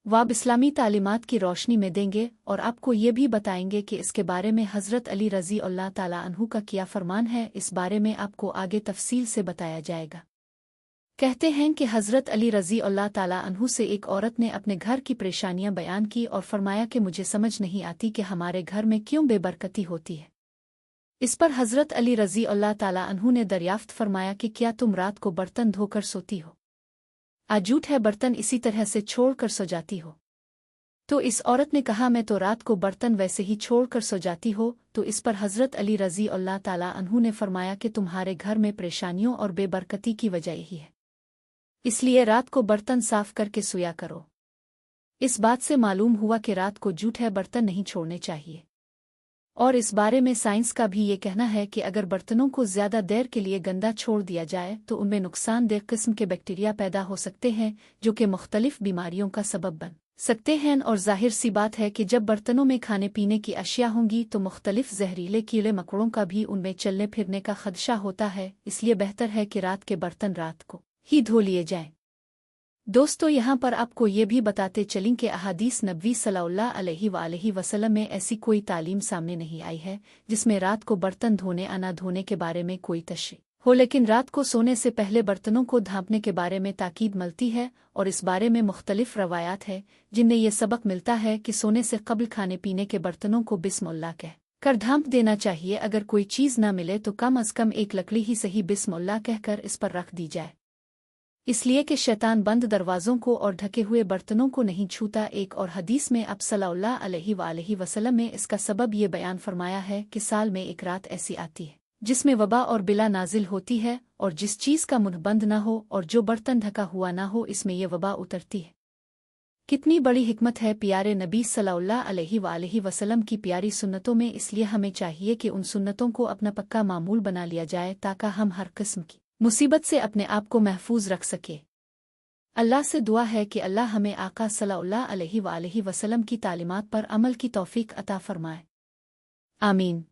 वाब इस्लामी तालीमात की रोशनी में देंगे और आपको ये भी बताएंगे कि इसके बारे में हज़रत अली रज़ी अल्लाह ताला अन्हु का क्या फरमान है। इस बारे में आपको आगे तफसील से बताया जाएगा। कहते हैं कि हज़रत अली रज़ी अल्लाह ताला अन्हु से एक औरत ने अपने घर की परेशानियां बयान की और फरमाया कि मुझे समझ नहीं आती कि हमारे घर में क्यों बेबरकती होती है। इस पर हज़रत अली रज़ी अल्लाह ताला अन्हु ने दरियाफ्त फरमाया कि क्या तुम रात को बर्तन धोकर सोती हो? आजूट है बर्तन इसी तरह से छोड़ कर सो जाती हो? तो इस औरत ने कहा मैं तो रात को बर्तन वैसे ही छोड़ कर सो जाती हो। तो इस पर हज़रत अली रज़ी अल्लाह ताला अन्हु ने फरमाया कि तुम्हारे घर में परेशानियों और बेबरकती की वजह यही है, इसलिए रात को बर्तन साफ करके सोया करो। इस बात से मालूम हुआ कि रात को जूठे बर्तन नहीं छोड़ने चाहिए। और इस बारे में साइंस का भी ये कहना है कि अगर बर्तनों को ज़्यादा देर के लिए गंदा छोड़ दिया जाए तो उनमें नुकसानदेह किस्म के बैक्टीरिया पैदा हो सकते हैं जो कि मुख्तलिफ बीमारियों का सबब बन सकते हैं। और जाहिर सी बात है कि जब बर्तनों में खाने पीने की अशिया होंगी तो मुख्तलिफ जहरीले कीड़े मकोड़ों का भी उनमें चलने फिरने का खदशा होता है। इसलिए बेहतर है कि रात के बर्तन रात को ही धो लिए जाएं। दोस्तों, यहाँ पर आपको ये भी बताते चलें कि अहादीस नबवी सल्लल्लाहु अलैहि वसल्लम में ऐसी कोई तालीम सामने नहीं आई है जिसमें रात को बर्तन धोने आना धोने के बारे में कोई तशरीह हो, लेकिन रात को सोने से पहले बर्तनों को ढांपने के बारे में ताकीद मिलती है। और इस बारे में मुख्तलिफ रवायात है जिनमें यह सबक मिलता है कि सोने से कबल खाने पीने के बर्तनों को बिस्मिल्लाह कह कर ढांप देना चाहिए। अगर कोई चीज़ न मिले तो कम अज़ कम एक लकड़ी ही सही बिस्मिल्लाह कहकर इस पर रख दी जाए, इसलिए कि शैतान बंद दरवाज़ों को और ढके हुए बर्तनों को नहीं छूता। एक और हदीस में आप सल्लल्लाहु अलैहि वसल्लम में इसका सबब ये बयान फरमाया है कि साल में एक रात ऐसी आती है जिसमें वबा और बिला नाजिल होती है, और जिस चीज़ का मुंह बंद न हो और जो बर्तन ढका हुआ न हो इसमें यह वबा उतरती है। कितनी बड़ी हिकमत है प्यारे नबी सल्लल्लाहु अलैहि वसल्लम की प्यारी सुन्नतों में। इसलिए हमें चाहिए कि उन सुन्नतों को अपना पक्का मामूल बना लिया जाए ताकि हम हर किस्म की मुसीबत से अपने आप को महफूज रख सके। अल्लाह से दुआ है कि अल्लाह हमें आका सल्लल्लाहु अलैहि वसल्लम की तालीमात पर अमल की तौफीक अता फरमाए। आमीन।